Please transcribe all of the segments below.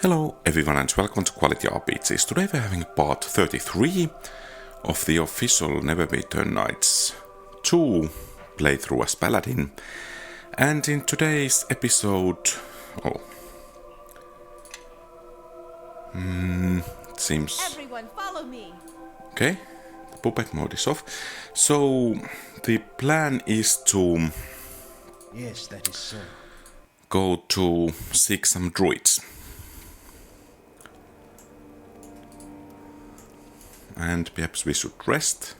Hello everyone and welcome to QualityRPGs. Today we're having part 33 of the official Neverwinter Nights 2 playthrough as Paladin. And in today's episode... it seems... Everyone follow me! Okay, the puppet mode is off. So, the plan is to... Yes, that is so. Go to seek some druids. And perhaps we should rest.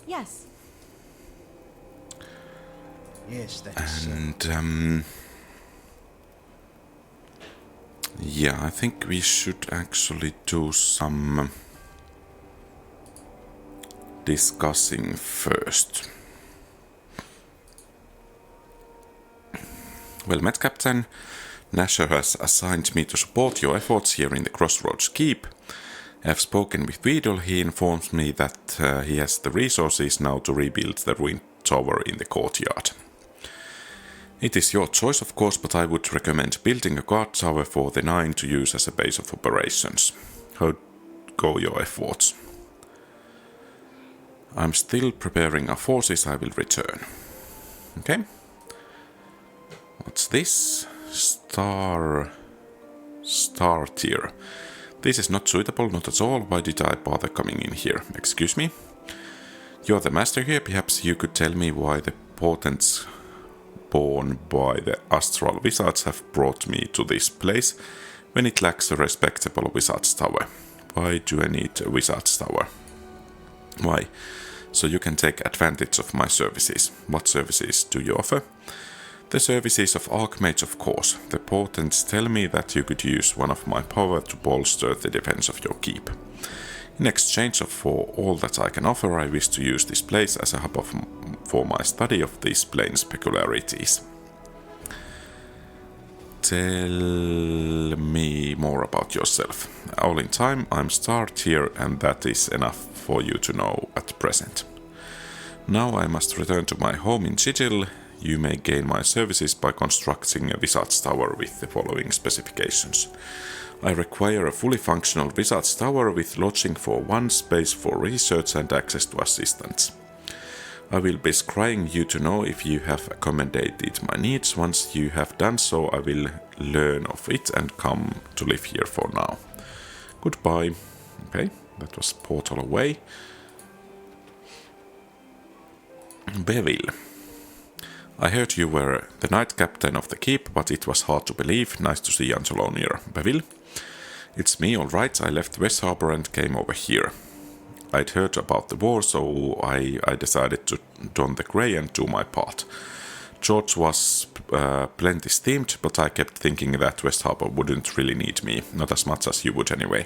Yes. Yes, that is so. And yeah, I think we should actually do some discussing first. Well met, Captain. Nasher has assigned me to support your efforts here in the Crossroads Keep. I have spoken with Weedle. He informs me that he has the resources now to rebuild the ruined tower in the courtyard. It is your choice, of course, but I would recommend building a guard tower for the Nine to use as a base of operations. How go your efforts? I'm still preparing our forces. I will return. Okay. What's this? Star tier. This is not suitable, not at all. Why did I bother coming in here? Excuse me? You're the master here. Perhaps you could tell me why the portents born by the astral wizards have brought me to this place when it lacks a respectable wizard's tower. Why do I need a wizard's tower? Why? So you can take advantage of my services. What services do you offer? The services of Archmage, of course. The portents tell me that you could use one of my power to bolster the defense of your keep. In exchange for all that I can offer, I wish to use this place as a hub for my study of these plane's peculiarities. Tell me more about yourself. All in time, I'm Star Tier, and that is enough for you to know at present. Now I must return to my home in Sigil. You may gain my services by constructing a wizard's tower with the following specifications. I require a fully functional wizard's tower with lodging for one, space for research and access to assistants. I will be scrying you to know if you have accommodated my needs. Once you have done so, I will learn of it and come to live here for now. Goodbye. Okay, that was portal away. Bevil. I heard you were the knight captain of the keep, but it was hard to believe. Nice to see Angelonier. Bevil? It's me, alright. I left West Harbor and came over here. I'd heard about the war, so I decided to don the grey and do my part. George was plenty steamed, but I kept thinking that West Harbor wouldn't really need me. Not as much as you would anyway.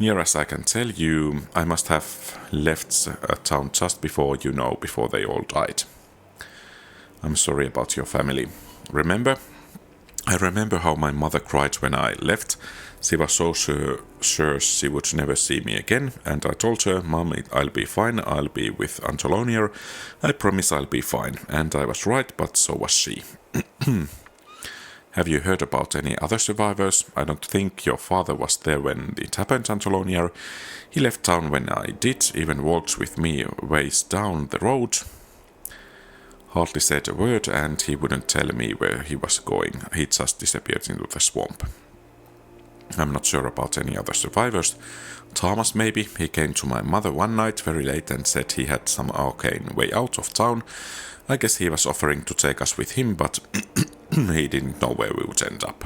Near as I can tell you, I must have left town just before they all died. I'm sorry about your family. I remember how my mother cried when I left. She was so sure she would never see me again, and I told her, Mom, I'll be fine, I'll be with Angelonier. I promise I'll be fine. And I was right, but so was she. Have you heard about any other survivors? I don't think your father was there when it happened, Angelonier. He left town when I did, even walked with me ways down the road. Hardly said a word, and he wouldn't tell me where he was going. He just disappeared into the swamp. I'm not sure about any other survivors. Thomas, maybe. He came to my mother one night very late and said he had some arcane way out of town. I guess he was offering to take us with him, but he didn't know where we would end up.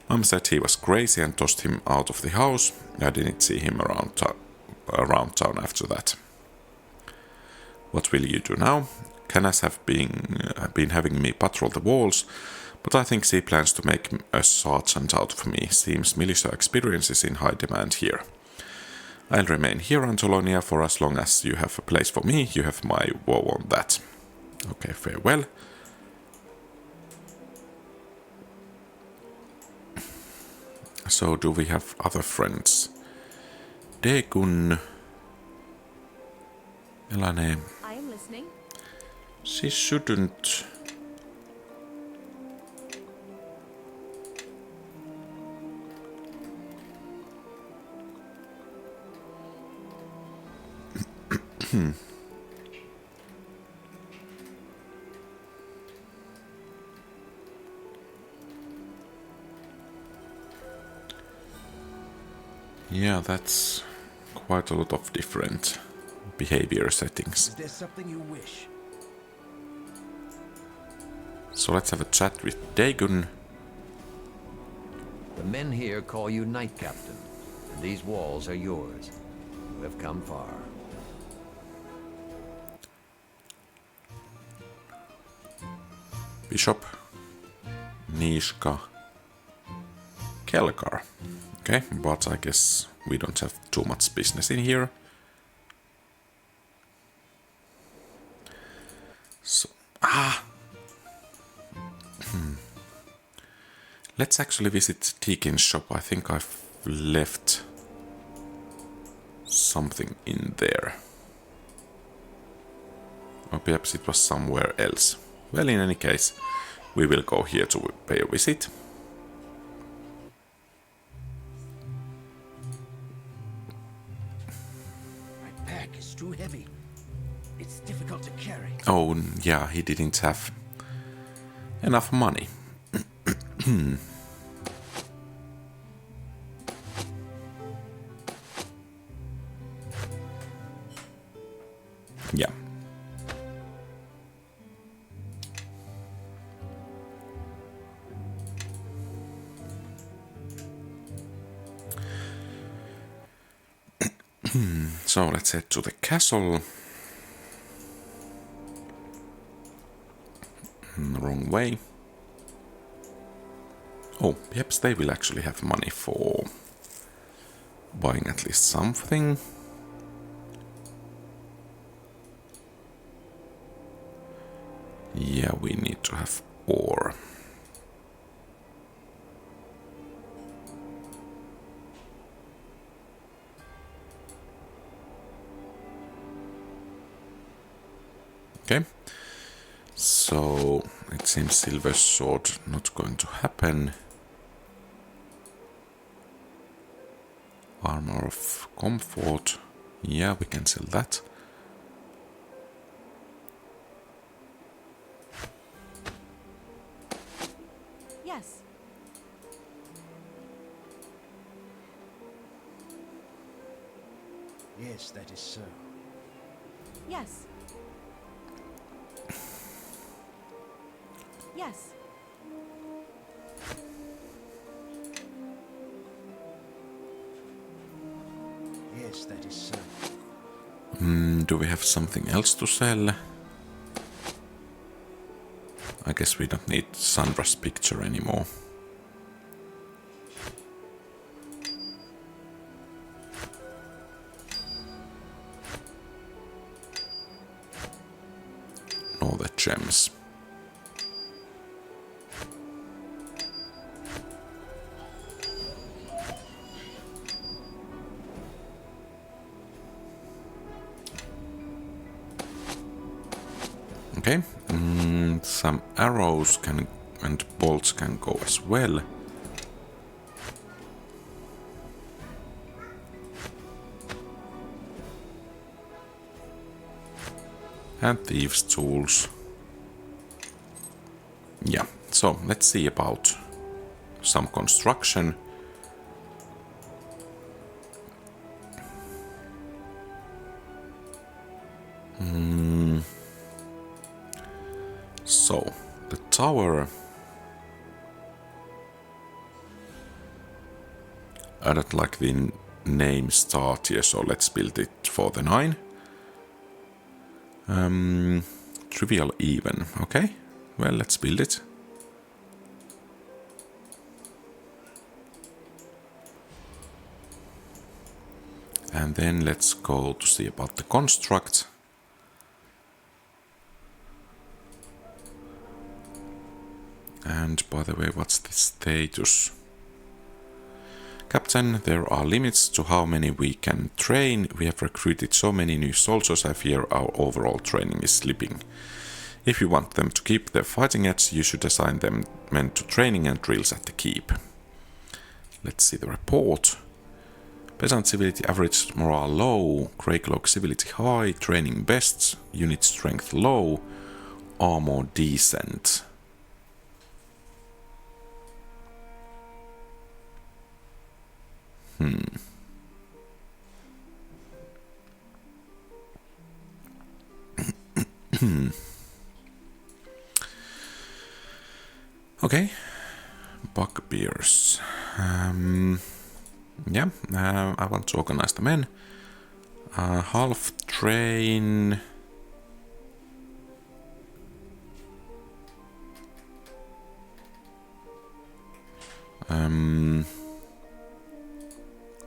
Mom said he was crazy and tossed him out of the house. I didn't see him around town after that. What will you do now? Canas have been having me patrol the walls, but I think she plans to make a sergeant out of me. Seems militia experience is in high demand here. I'll remain here, Angelonia, for as long as you have a place for me. You have my woe on that. Okay, farewell. So, do we have other friends? Degun, Elane, I am listening. she shouldn't... Yeah, that's quite a lot of different behavior settings. Is there something you wish? So let's have a chat with Dagon. The men here call you Knight Captain, and these walls are yours. You have come far. Bishop, Nishka, Kelgar. Okay, but I guess we don't have too much business in here. So, Let's actually visit Teakin's shop. I think I've left something in there. Or perhaps it was somewhere else. Well, in any case, we will go here to pay a visit. My pack is too heavy. It's difficult to carry. Oh, yeah, he didn't have enough money. Yeah. So let's head to the castle. Wrong way. Oh, perhaps they will actually have money for buying at least something. Yeah, we need to have ore. Okay. So it seems silver sword not going to happen. Armor of comfort. Yeah, we can sell that. Yes. Yes, that is so. Yes. Yes. Yes, that is so. Do we have something else to sell? I guess we don't need Sandra's picture anymore. Nor the gems. Okay, some arrows can and bolts can go as well. And thieves' tools. Yeah, so let's see about some construction. So, the tower... I don't like the name start here, so let's build it for the 9. Trivial even, okay. Well, let's build it. And then let's go to see about the construct. And by the way, what's the status? Captain, there are limits to how many we can train. We have recruited so many new soldiers, I fear our overall training is slipping. If you want them to keep their fighting edge, you should assign them men to training and drills at the keep. Let's see the report. Peasant civility average morale low, Greycloak civility high, training best, unit strength low, armor decent. Okay, bugbears. Yeah, I want to organize the men. Half train.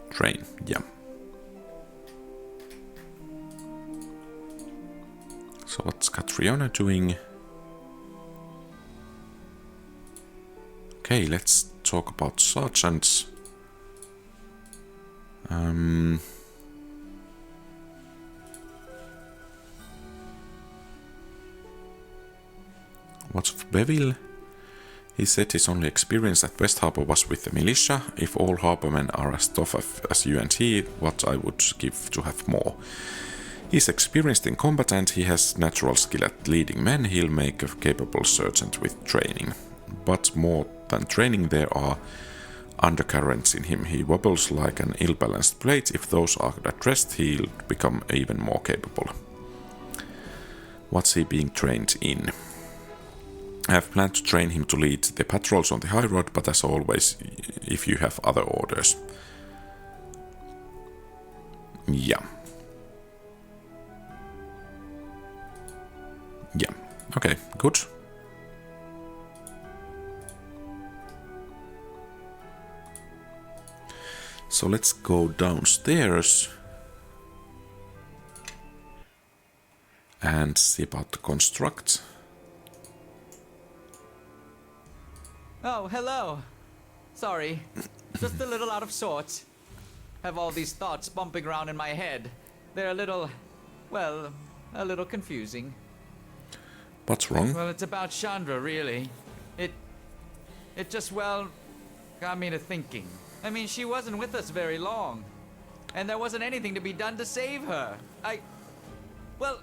Train, yeah. So what's Catriona doing? Okay, let's talk about sergeants. What's of Beville? He said his only experience at West Harbour was with the militia. If all harbourmen are as tough as you and he, what I would give to have more. He's experienced in combat and he has natural skill at leading men. He'll make a capable sergeant with training. But more than training, there are undercurrents in him. He wobbles like an ill-balanced plate. If those are addressed, he'll become even more capable. What's he being trained in? I have planned to train him to lead the patrols on the high road, but as always, if you have other orders. Yeah. Yeah. Okay, good. So let's go downstairs and see about the construct. Oh, hello. Sorry. Just a little out of sorts. Have all these thoughts bumping around in my head. They're a little, well, a little confusing. What's wrong? Well, it's about Chandra, really. It just, well, got me to thinking. I mean, she wasn't with us very long. And there wasn't anything to be done to save her. Well,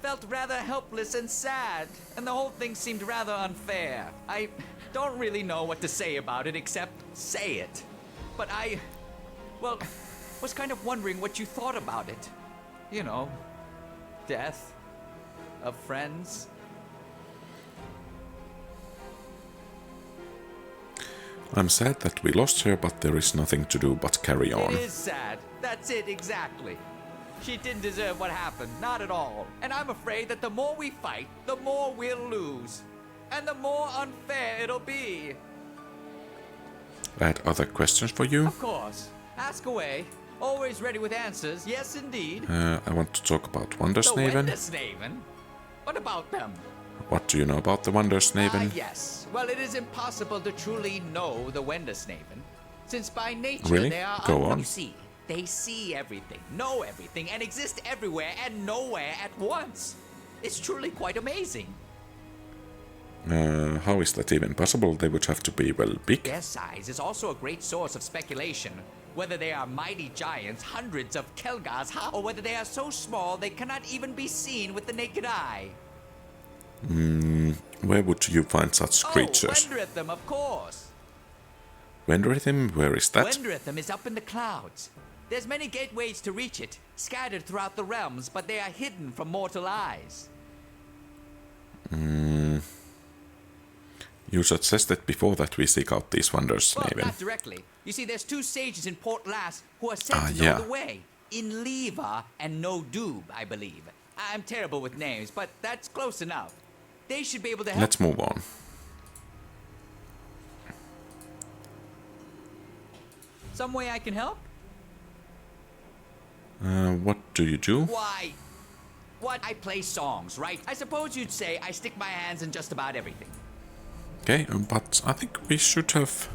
felt rather helpless and sad. And the whole thing seemed rather unfair. I don't really know what to say about it except say it. But well, was kind of wondering what you thought about it. You know, death of friends. I'm sad that we lost her, but there is nothing to do but carry on. It is sad. That's it, exactly. She didn't deserve what happened, not at all. And I'm afraid that the more we fight, the more we'll lose. And the more unfair it'll be. I had other questions for you. Of course. Ask away. Always ready with answers. Yes, indeed. I want to talk about The Wondersnaven. Wondersnaven? What about them? What do you know about the Wondersnaven? Yes. Well, it is impossible to truly know the Wondersnaven, since by nature Really? they are Go on. You see, they see everything, know everything, and exist everywhere and nowhere at once. It's truly quite amazing. How is that even possible? They would have to be, well, big. Their size is also a great source of speculation. Whether they are mighty giants, hundreds of Kelgars high, or whether they are so small they cannot even be seen with the naked eye. Where would you find such creatures? Oh, Wenderethim, of course. Wenderethim? Where is that? Wenderethim is up in the clouds. There's many gateways to reach it, scattered throughout the realms, but they are hidden from mortal eyes. You suggested before that we seek out these Well, Wondersnaven. not directly. You see, there's two sages in Port Lass who are said to yeah. know the way. In Leva and No Doob, I believe. I'm terrible with names, but that's close enough. They should be able to help. Let's move on. Some way I can help? What do you do? Why? What? I play songs, right? I suppose you'd say I stick my hands in just about everything. Okay, but I think we should have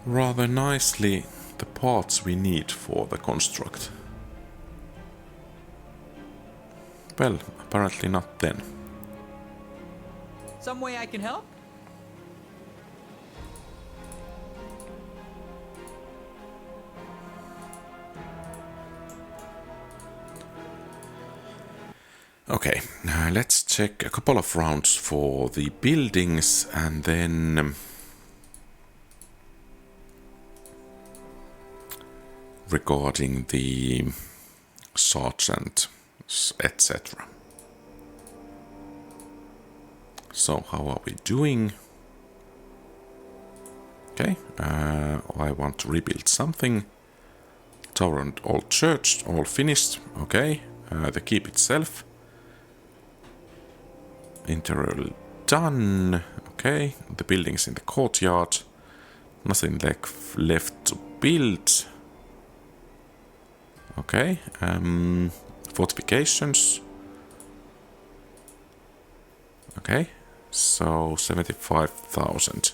rather nicely the parts we need for the construct. Well, apparently not then. Some way I can help? Okay, let's check a couple of rounds for the buildings and then regarding the sergeant, etc. So, how are we doing? Okay, I want to rebuild something. Tower and old church, all finished. Okay, the keep itself. Interior done. Okay, the buildings in the courtyard. Nothing left to build. Okay, fortifications. Okay, so 75,000.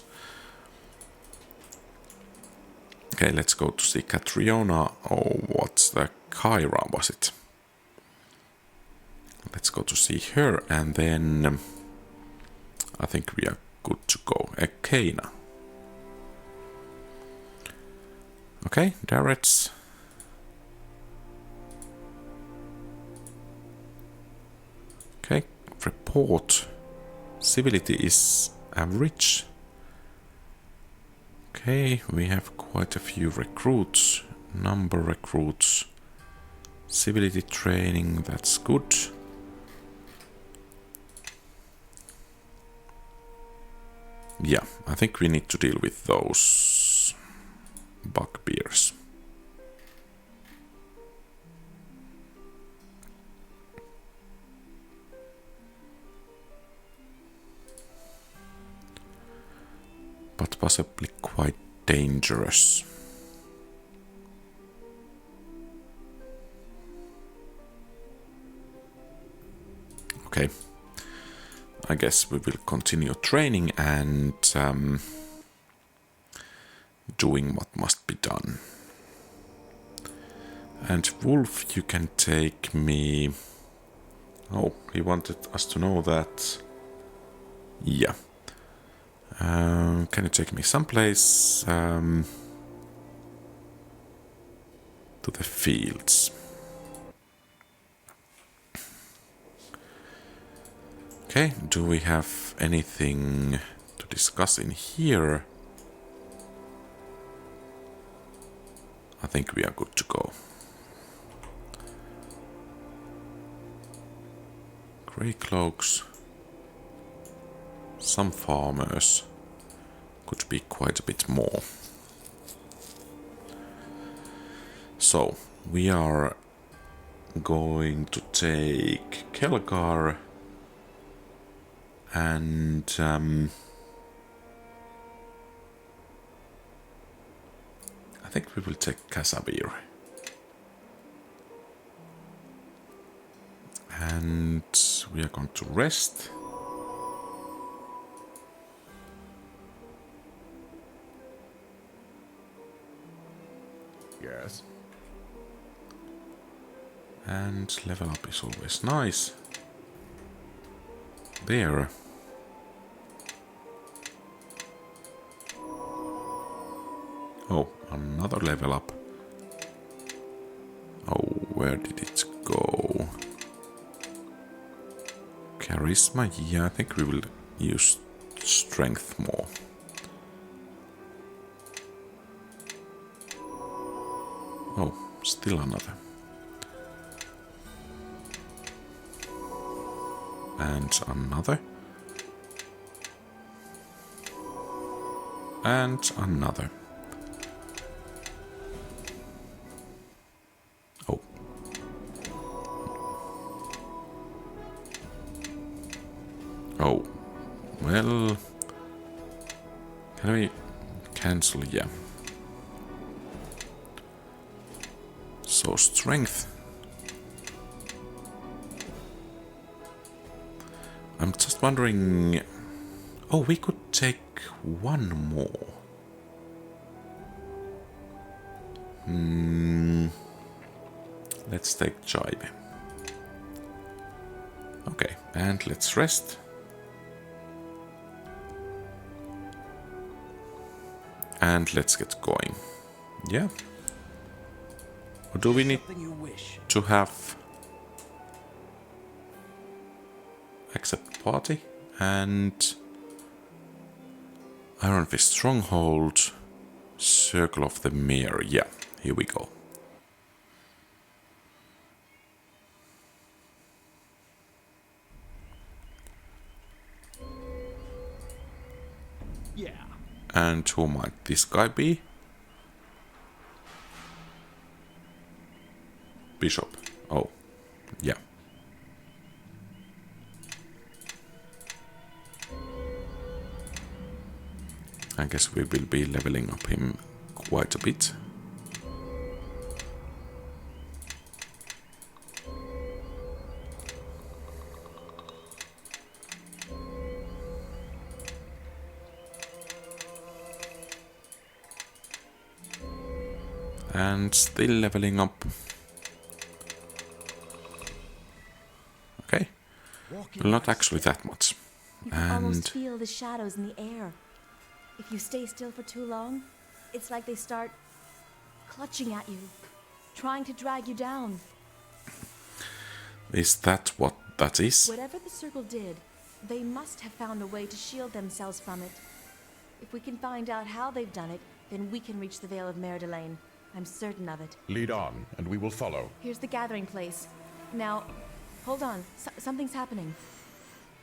Okay, let's go to see Catriona. Oh, what's the Kyra, was it? Let's go to see her, and then I think we are good to go. Ekana. Okay, Darrett's. Okay, report. Civility is average. Okay, we have quite a few recruits. Number recruits. Civility training, that's good. Yeah, I think we need to deal with those bugbears. But possibly quite dangerous. Okay. I guess we will continue training and doing what must be done. And Wolf, you can take me... Oh, he wanted us to know that... Yeah. Can you take me someplace to the fields? Okay, do we have anything to discuss in here? I think we are good to go. Greycloacks. Some farmers. Could be quite a bit more. So, we are going to take Kelgar and I think we will take Casimir. And we are going to rest. Yes. And level up is always nice. There. Oh, another level up. Oh, where did it go? Charisma, yeah, I think we will use strength more. Oh, still another. And another. And another. Oh. Oh. Well. Can we cancel? Yeah. So strength. I'm just wondering... Oh, we could take one more. Let's take Chive. Okay, and let's rest. And let's get going. Yeah. Or do we need Something you wish. to have accept party and Iron Fist Stronghold, Circle of the Mirror? Yeah, here we go. Yeah. And who might this guy be? Bishop. Oh, yeah. I guess we will be leveling up him quite a bit. And still leveling up. Okay. Well, not actually that much. You can almost feel the shadows in the air. If you stay still for too long, it's like they start clutching at you, trying to drag you down. Is that what that is? Whatever the circle did, they must have found a way to shield themselves from it. If we can find out how they've done it, then we can reach the Vale of Merdelaine. I'm certain of it. Lead on, and we will follow. Here's the gathering place. Now, hold on. Something's happening.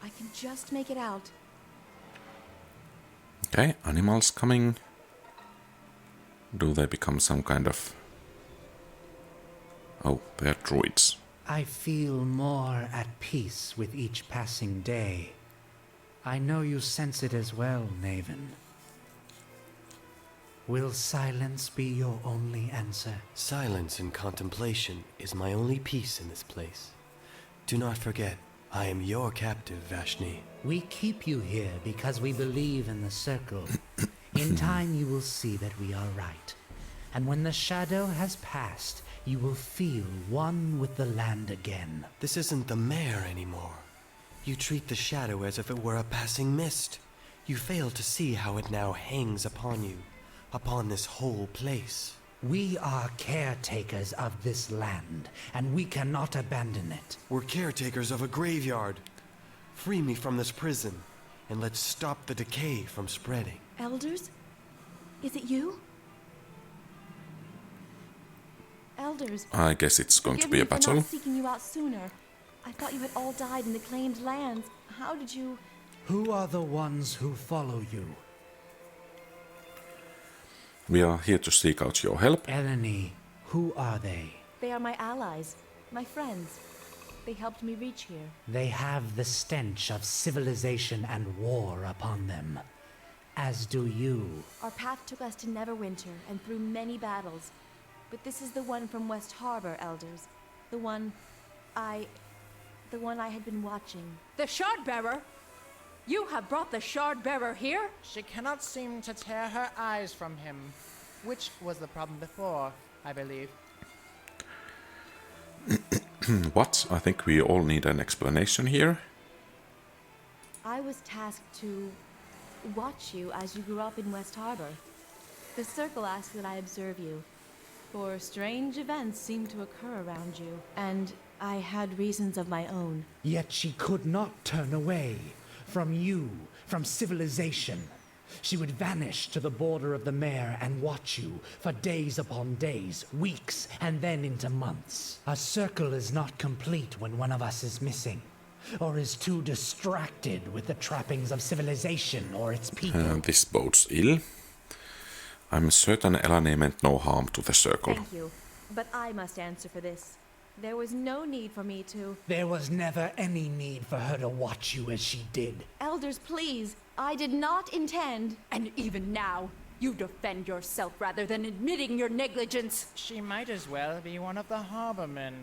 I can just make it out. Okay, animals coming. Do they become some kind of... Oh, they're druids. I feel more at peace with each passing day. I know you sense it as well, Naven. Will silence be your only answer? Silence and contemplation is my only peace in this place. Do not forget, I am your captive, Vashni. We keep you here because we believe in the circle. In time you will see that we are right. And when the shadow has passed, you will feel one with the land again. This isn't the mare anymore. You treat the shadow as if it were a passing mist. You fail to see how it now hangs upon you, upon this whole place. We are caretakers of this land, and we cannot abandon it. We're caretakers of a graveyard. Free me from this prison, and let's stop the decay from spreading. Elders? Is it you? Elders. I guess it's going to be a Forgive me for battle. not seeking you out sooner. I thought you had all died in the claimed lands. How did you... Who are the ones who follow you? We are here to seek out your help. Eleni, who are they? They are my allies, my friends. They helped me reach here. They have the stench of civilization and war upon them. As do you. Our path took us to Neverwinter and through many battles. But this is the one from West Harbor, Elders. The one I had been watching. The Shardbearer? You have brought the Shardbearer here? She cannot seem to tear her eyes from him, which was the problem before, I believe. What? I think we all need an explanation here. I was tasked to watch you as you grew up in West Harbor. The Circle asks that I observe you, for strange events seem to occur around you, and I had reasons of my own. Yet she could not turn away from you, from civilization. She would vanish to the border of the mare and watch you for days upon days, weeks, and then into months. A circle is not complete when one of us is missing, or is too distracted with the trappings of civilization or its people. This bodes ill. I'm certain Eleni meant no harm to the circle. Thank you, but I must answer for this. There was no need for me to... There was never any need for her to watch you as she did. Elders, please. I did not intend... And even now, you defend yourself rather than admitting your negligence. She might as well be one of the harbormen.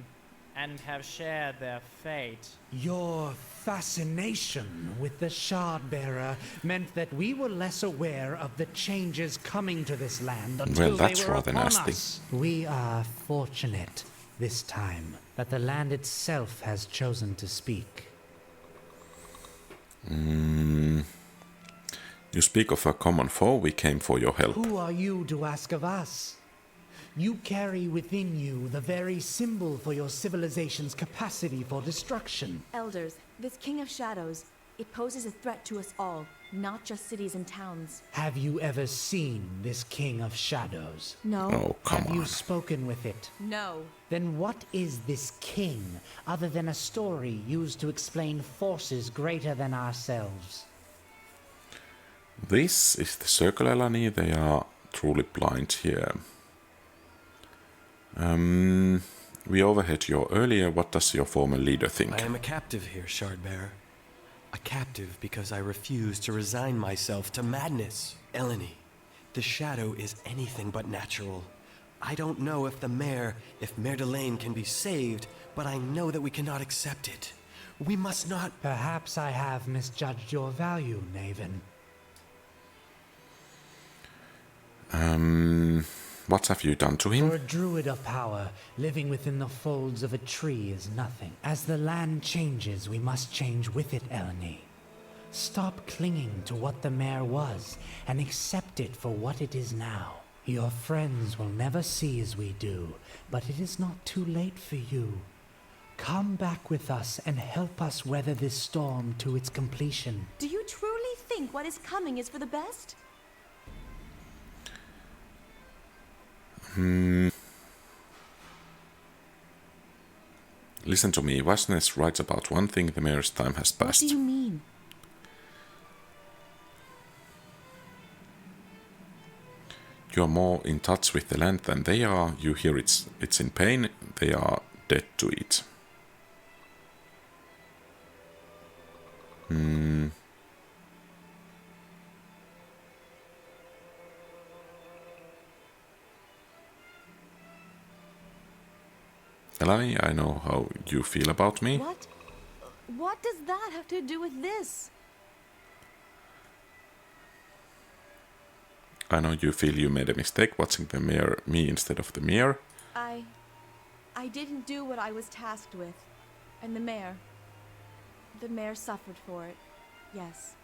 and have shared their fate. Your fascination with the Shardbearer meant that we were less aware of the changes coming to this land until that's they were rather upon nasty. us. We are fortunate this time that the land itself has chosen to speak. You speak of a common foe, we came for your help. Who are you to ask of us? You carry within you the very symbol for your civilization's capacity for destruction. Elders, this King of Shadows, it poses a threat to us all, not just cities and towns. Have you ever seen this King of Shadows? No. Oh, come Have on. you spoken with it? No. Then what is this king, other than a story used to explain forces greater than ourselves? This is the circle, Elani. They are truly blind here. We overheard you earlier. What does your former leader think? I am a captive here, Shardbearer. A captive because I refuse to resign myself to madness. Eleni, the shadow is anything but natural. I don't know if Mare Delane can be saved, but I know that we cannot accept it. We must not... Perhaps I have misjudged your value, Naven. What have you done to him? For a druid of power, living within the folds of a tree is nothing. As the land changes, we must change with it, Eleni. Stop clinging to what the mare was, and accept it for what it is now. Your friends will never see as we do, but it is not too late for you. Come back with us and help us weather this storm to its completion. Do you truly think what is coming is for the best? Listen to me. Vasnes writes about one thing, the mayor's time has What passed. do you mean? You are more in touch with the land than they are. You hear it's in pain. They are dead to it. Elani, I know how you feel about me. What? What does that have to do with this? I know you feel you made a mistake watching me instead of the mirror. I didn't do what I was tasked with. And the mayor suffered for it. Yes.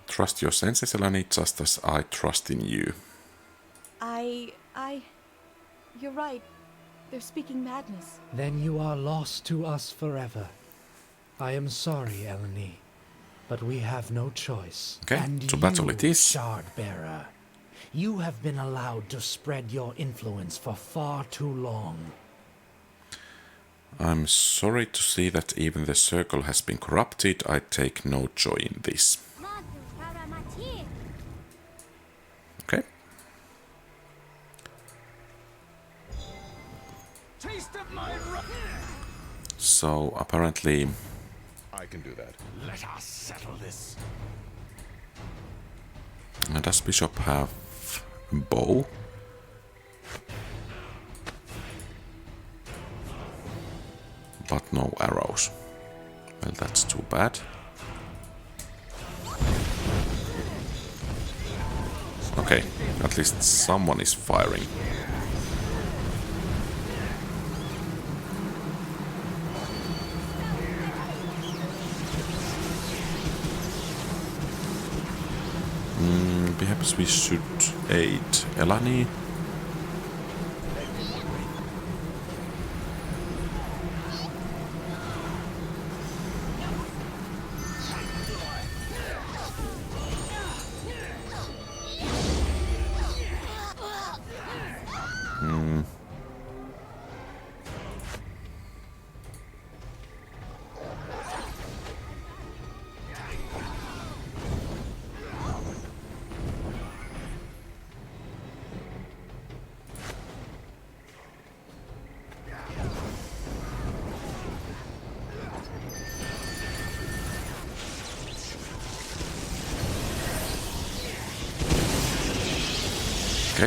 Trust your senses, Elani, just as I trust in you. You're right. They're speaking madness. Then you are lost to us forever. I am sorry, Eleni, but we have no choice. Okay, And to battle you, it is. Shardbearer, you have been allowed to spread your influence for far too long. I'm sorry to see that even the circle has been corrupted. I take no joy in this. Okay. So apparently I can do that. Let us settle this. does Bishop have a bow? But no arrows. Well, that's too bad. Okay, at least someone is firing. Perhaps we should aid Elani.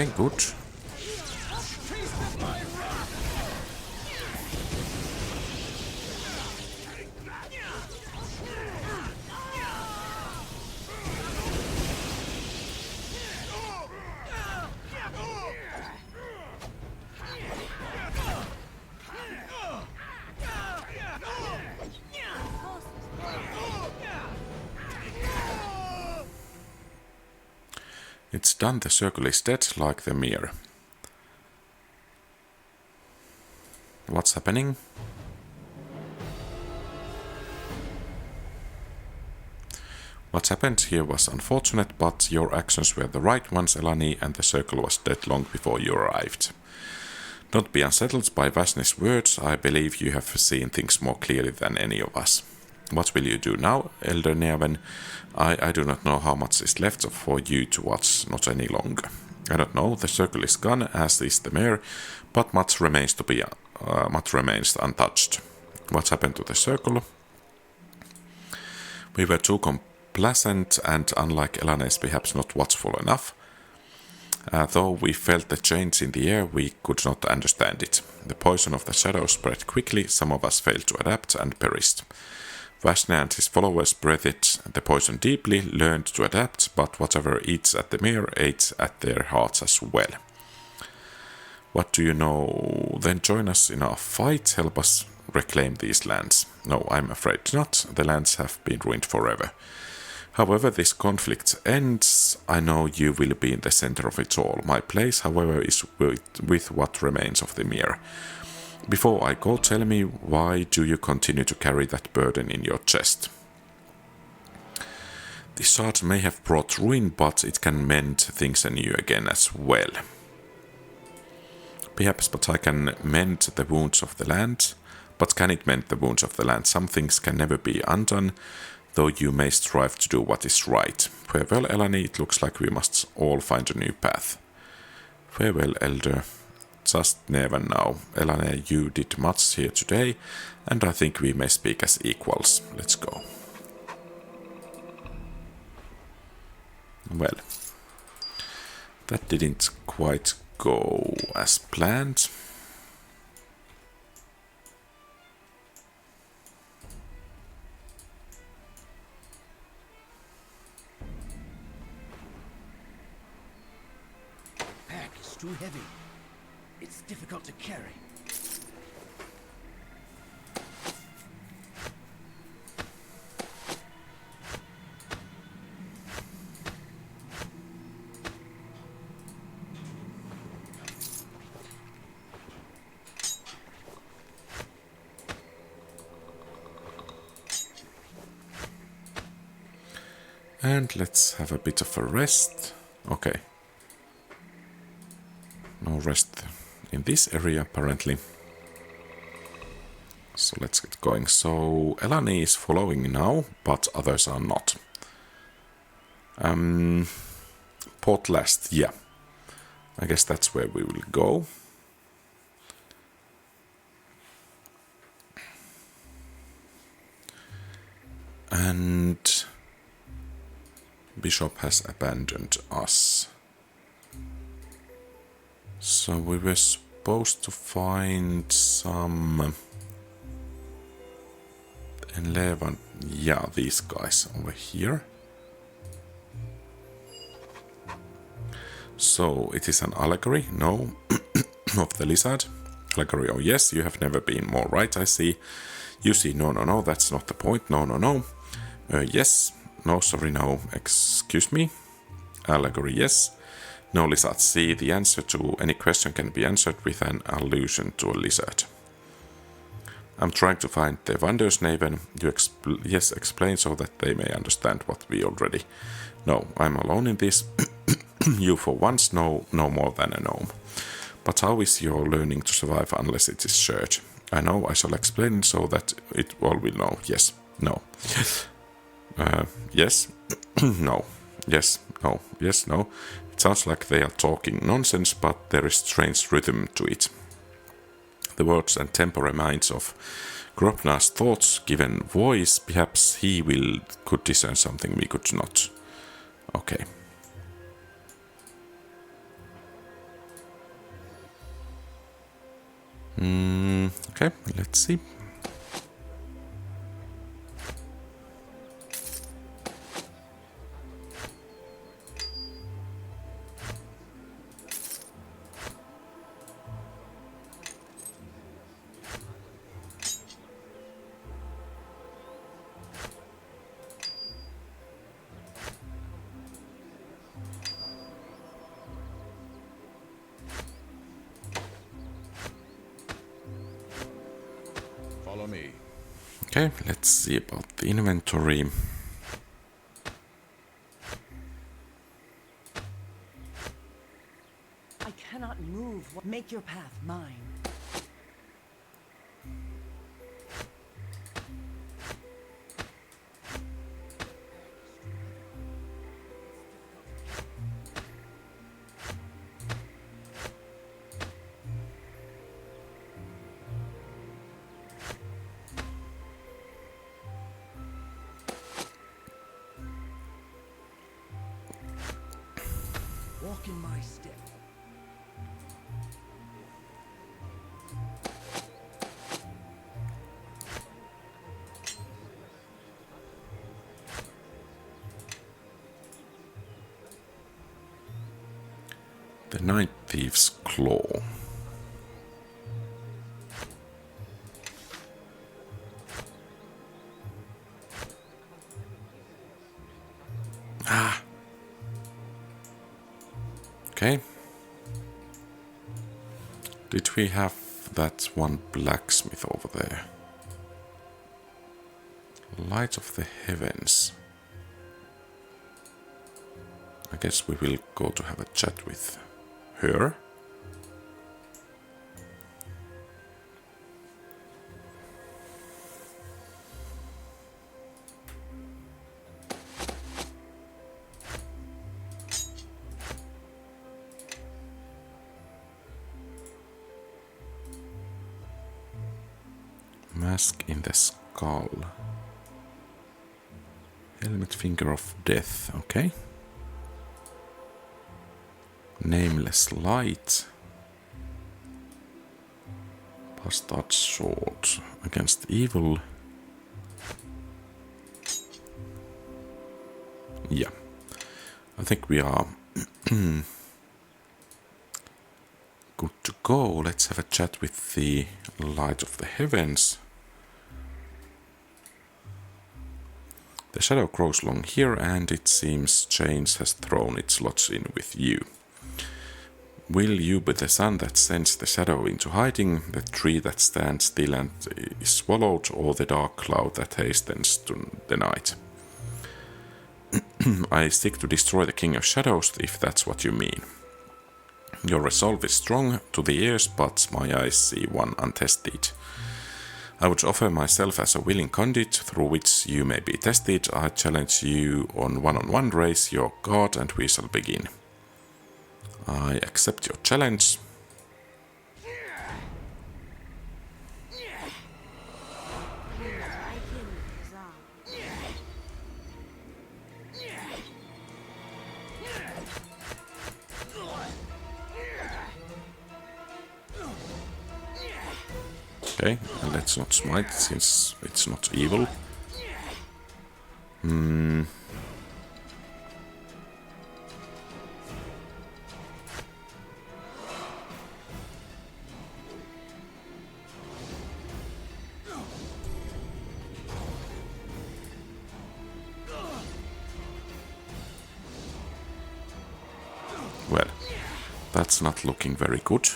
Okay, good. It's done, the circle is dead like the mirror. What's happening? What happened here was unfortunate, but your actions were the right ones, Elani, and the circle was dead long before you arrived. Don't be unsettled by Vasni's words. I believe you have seen things more clearly than any of us. What will you do now, Elder Neven? I do not know how much is left for you to watch, not any longer. I don't know, the circle is gone, as is the mare, but much remains untouched. What happened to the circle? We were too complacent and, unlike Elanes, perhaps not watchful enough. Though we felt the change in the air, we could not understand it. The poison of the shadow spread quickly, some of us failed to adapt and perished. Vasna and his followers breathed the poison deeply, learned to adapt, but whatever eats at the mere ate at their hearts as well. What do you know? Then join us in our fight, help us reclaim these lands. No, I'm afraid not. The lands have been ruined forever. However this conflict ends, I know you will be in the center of it all. My place, however, is with what remains of the mirror. Before I go, tell me, why do you continue to carry that burden in your chest? The shard may have brought ruin, but it can mend things anew again as well. Perhaps, but I can mend the wounds of the land. But can it mend the wounds of the land? Some things can never be undone, though you may strive to do what is right. Farewell, Elani, it looks like we must all find a new path. Farewell, Elder. Just Neven now. Elane, you did much here today, and I think we may speak as equals. Let's go. Well, that didn't quite go as planned. The pack is too heavy. It's difficult to carry. And let's have a bit of a rest. Okay. No rest in this area, apparently. So let's get going. So Elani is following now, but others are not. Port last, yeah. I guess that's where we will go. And Bishop has abandoned us. So we were supposed to find some 11, yeah, these guys over here. So it is an allegory, no, of the lizard. Allegory, oh yes, you have never been more right, I see. You see, no, that's not the point, no. Yes, no, sorry, no, excuse me. Allegory, yes. No lizard. See, the answer to any question can be answered with an allusion to a lizard. I'm trying to find the wonders, Neven. You explain so that they may understand what we already know. I'm alone in this. You for once know no more than a gnome. But how is your learning to survive unless it is shared? I know, I shall explain so that it all will know. Yes, no. Yes, no. Yes, no. Yes, no. It sounds like they are talking nonsense, but there is strange rhythm to it. The words and tempo reminds of Gropna's thoughts given voice. Perhaps he could discern something we could not. Okay. Okay, let's see. Follow me. Okay, let's see about the inventory. I cannot move. Make your path mine. Walk in my step. The Night Thief's Claw. Ah. Okay. Did we have that one blacksmith over there? Light of the Heavens. I guess we will go to have a chat with her. Mask in the skull. Helmet Finger of Death, okay. Nameless Light. Bastard Sword against evil. Yeah, I think we are good to go. Let's have a chat with the Light of the Heavens. The shadow grows long here, and it seems change has thrown its lots in with you. Will you be the sun that sends the shadow into hiding, the tree that stands still and is swallowed, or the dark cloud that hastens to the night? I seek to destroy the King of Shadows, if that's what you mean. Your resolve is strong to the ears, but my eyes see one untested. I would offer myself as a willing conduit through which you may be tested. I challenge you on one-on-one, raise your guard, and we shall begin. I accept your challenge. Okay, and let's not smite since it's not evil. Well, that's not looking very good.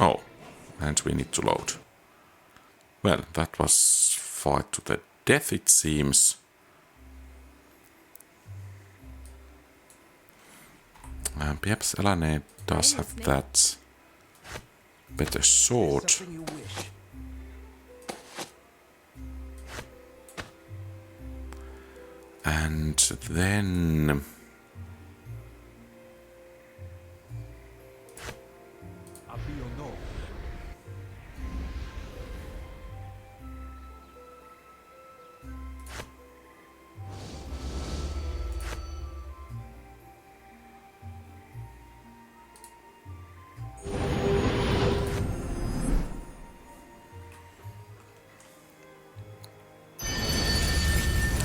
Oh, and we need to load. Well, that was fight to the death, it seems. Perhaps Elane does have that better sword. And then...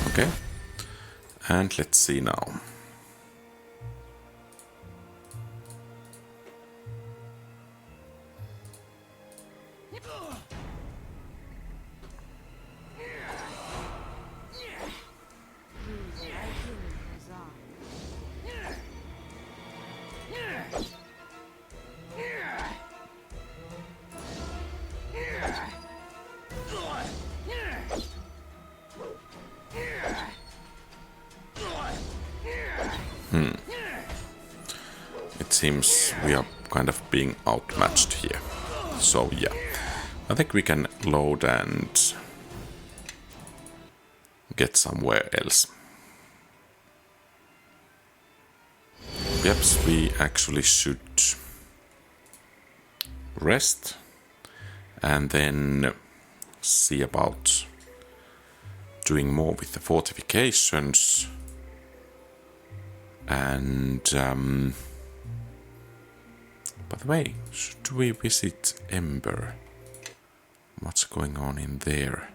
Okay, and let's see now. seems we are kind of being outmatched here. So yeah, I think we can load and get somewhere else. Yep, we actually should rest and then see about doing more with the fortifications. And by the way, should we visit Ember? What's going on in there?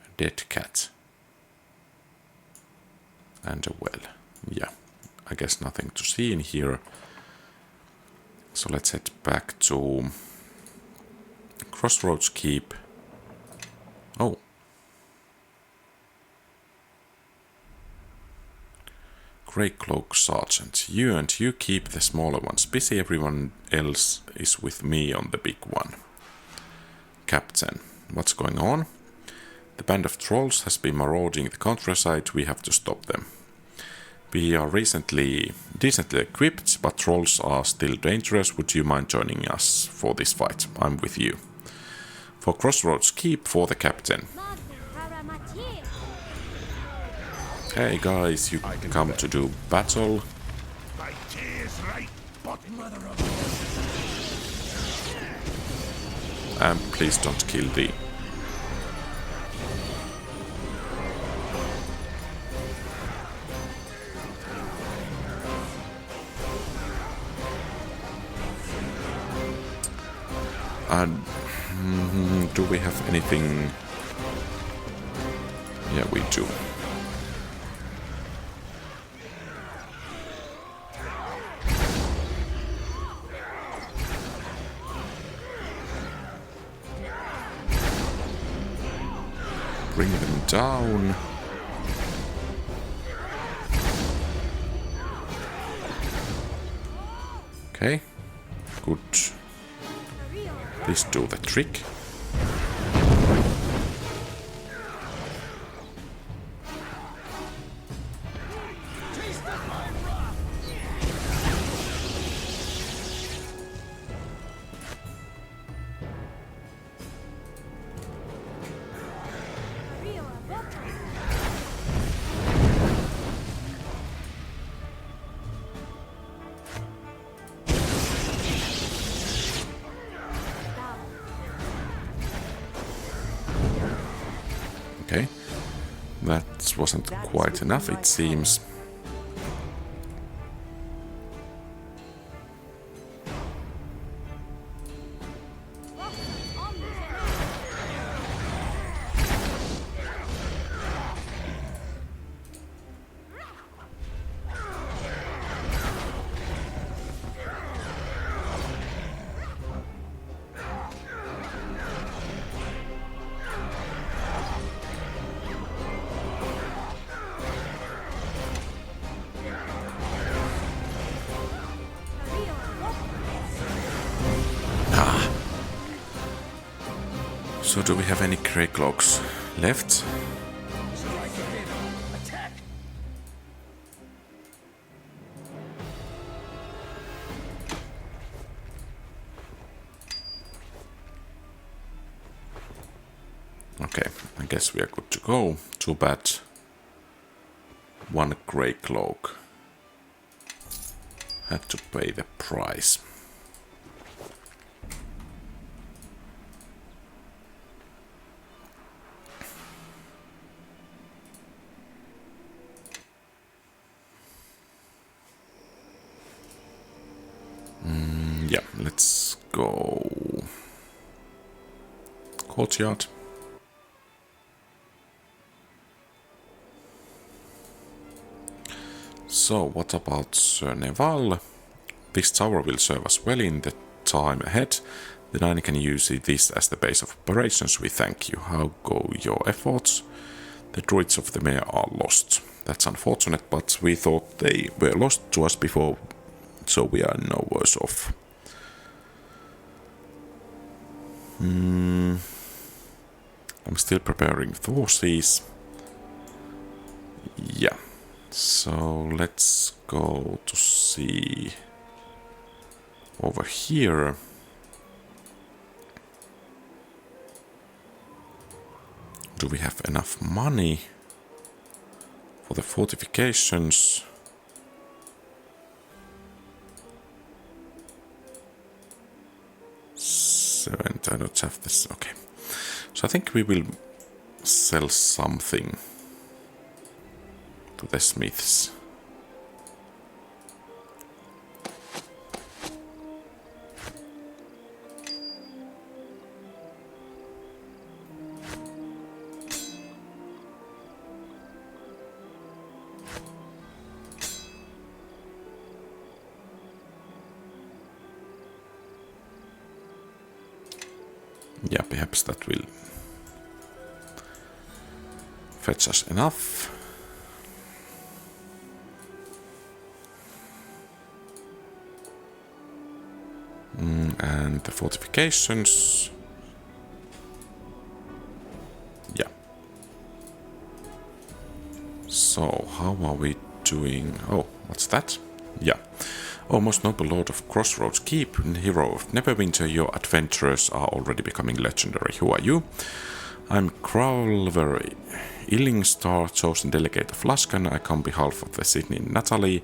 A dead cat. And a well. Yeah, I guess nothing to see in here. So let's head back to Crossroads Keep. Oh. Greycloak Sergeant. You keep the smaller ones busy. Everyone else is with me on the big one. Captain. What's going on? The band of trolls has been marauding the countryside. We have to stop them. We are decently equipped, but trolls are still dangerous. Would you mind joining us for this fight? I'm with you. For Crossroads Keep, for the captain. Hey guys, you come to do battle. And please don't kill the... And do we have anything? Yeah, we do. Bring them down. Okay, good. Please do the trick. Okay, that wasn't quite enough, it seems. So do we have any Greycloacks left? Okay, I guess we are good to go. Too bad. One Greycloak. Had to pay the price. Yeah, let's go. Courtyard. So, what about Sir Neval? This tower will serve us well in the time ahead. Then I can use this as the base of operations. We thank you. How go your efforts? The Druids of the Mare are lost. That's unfortunate, but we thought they were lost to us before, so we are no worse off. I'm still preparing forces. Yeah. So let's go to see over here. Do we have enough money for the fortifications? I don't have this. Okay. So I think we will sell something to the smiths. Yeah, perhaps that will fetch us enough. And the fortifications. Yeah. So, how are we doing? Oh, what's that? Yeah. O most noble lord of Crossroads Keep, hero of Neverwinter, your adventurers are already becoming legendary. Who are you? I'm Crowler Illingstar, chosen delegate of Luskan. I come on behalf of the Sydney Natalie,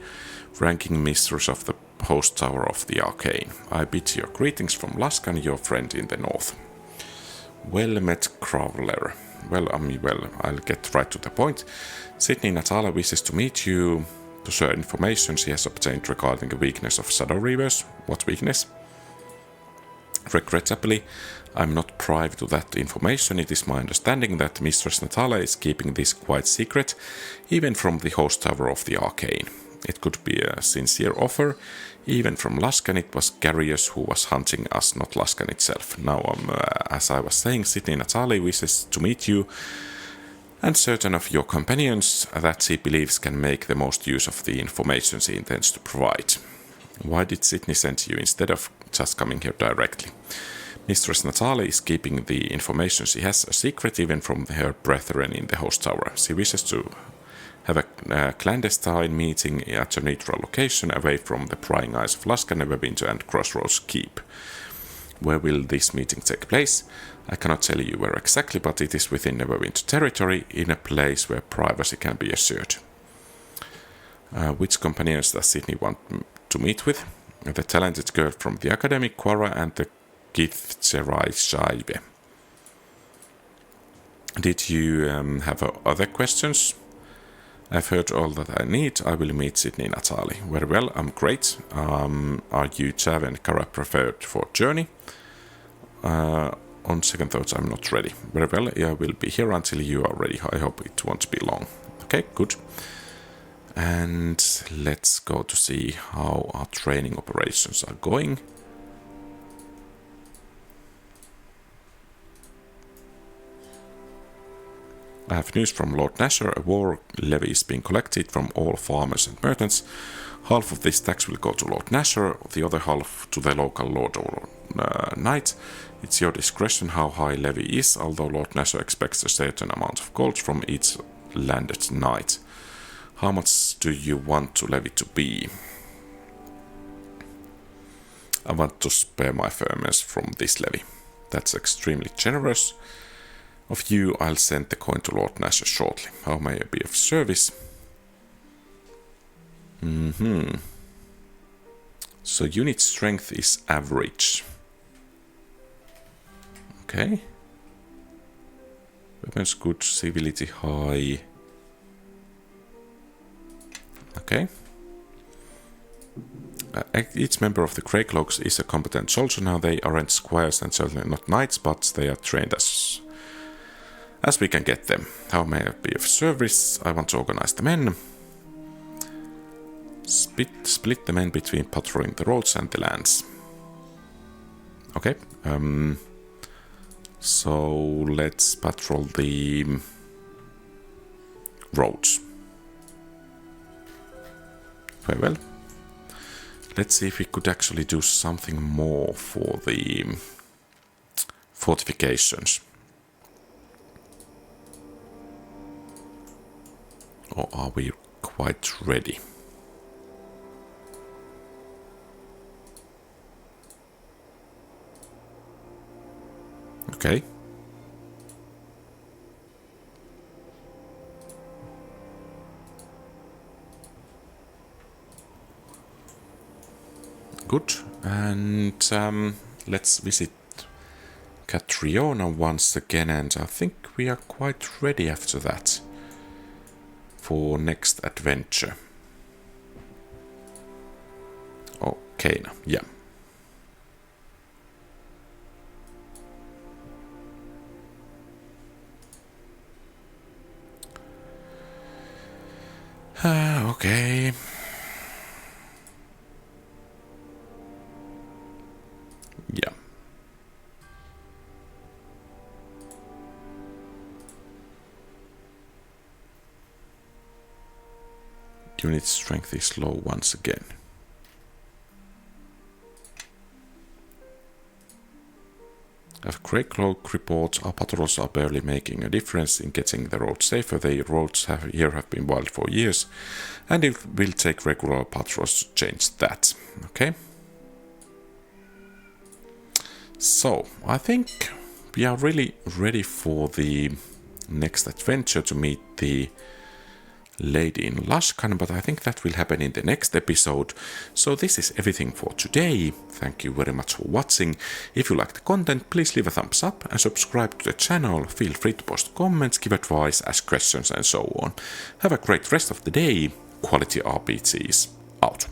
ranking mistress of the host tower of the Arcane. I bid your greetings from Luskan, your friend in the north. Well met, Crowler. Well, I'll get right to the point. Sydney Natala wishes to meet you to share information she has obtained regarding the weakness of Shadow Reavers. What weakness? Regrettably, I'm not privy to that information. It is my understanding that Mistress Natala is keeping this quite secret, even from the host tower of the Arcane. It could be a sincere offer. Even from Luskan, it was Garius who was hunting us, not Luskan itself. Now, as I was saying, Sydney Natali wishes to meet you and certain of your companions that she believes can make the most use of the information she intends to provide. Why did Sydney send you instead of just coming here directly? Mistress Natali is keeping the information she has a secret even from her brethren in the host tower. She wishes to have a clandestine meeting at a neutral location away from the prying eyes of Luskan, Neverwinter and Crossroads Keep. Where will this meeting take place? I cannot tell you where exactly, but it is within Neverwinter territory, in a place where privacy can be assured. Which companions does Sydney want to meet with? The talented girl from the academy, Quara, and the Githzerai Shaibe. Did you have other questions? I've heard all that I need. I will meet Sydney Natali. Very well, I'm great. Are you Chav and Kara preferred for journey? On second thoughts, I'm not ready. Very well, I will be here until you are ready. I hope it won't be long. Okay, good. And let's go to see how our training operations are going. I have news from Lord Nasher. A war levy is being collected from all farmers and merchants. Half of this tax will go to Lord Nasher, the other half to the local lord or knight. It's your discretion how high levy is, although Lord Nasher expects a certain amount of gold from each landed knight. How much do you want to levy to be? I want to spare my farmers from this levy. That's extremely generous of you. I'll send the coin to Lord Nasher shortly. How may I be of service? So unit strength is average. Okay. Weapons good, civility high. Okay. Each member of the Greycloacks is a competent soldier now. They aren't squires and certainly not knights, but they are trained as we can get them. How may I be of service? I want to organize the men. Split the men between patrolling the roads and the lands. Okay. So let's patrol the roads. Very well. Let's see if we could actually do something more for the fortifications. Or are we quite ready? Okay. Good. And let's visit Catriona once again, and I think we are quite ready after that for next adventure. Okay, now, yeah. Okay. Yeah. Unit strength is low once again. As Greycloak reports, our patrols are barely making a difference in getting the roads safer. The roads here have been wild for years, and it will take regular patrols to change that. Okay. So, I think we are really ready for the next adventure to meet the lady in Luskan, but I think that will happen in the next episode. So this is everything for today. Thank you very much for watching. If you like the content, please leave a thumbs up and subscribe to the channel. Feel free to post comments, give advice, ask questions and so on. Have a great rest of the day. QualityRPGs out.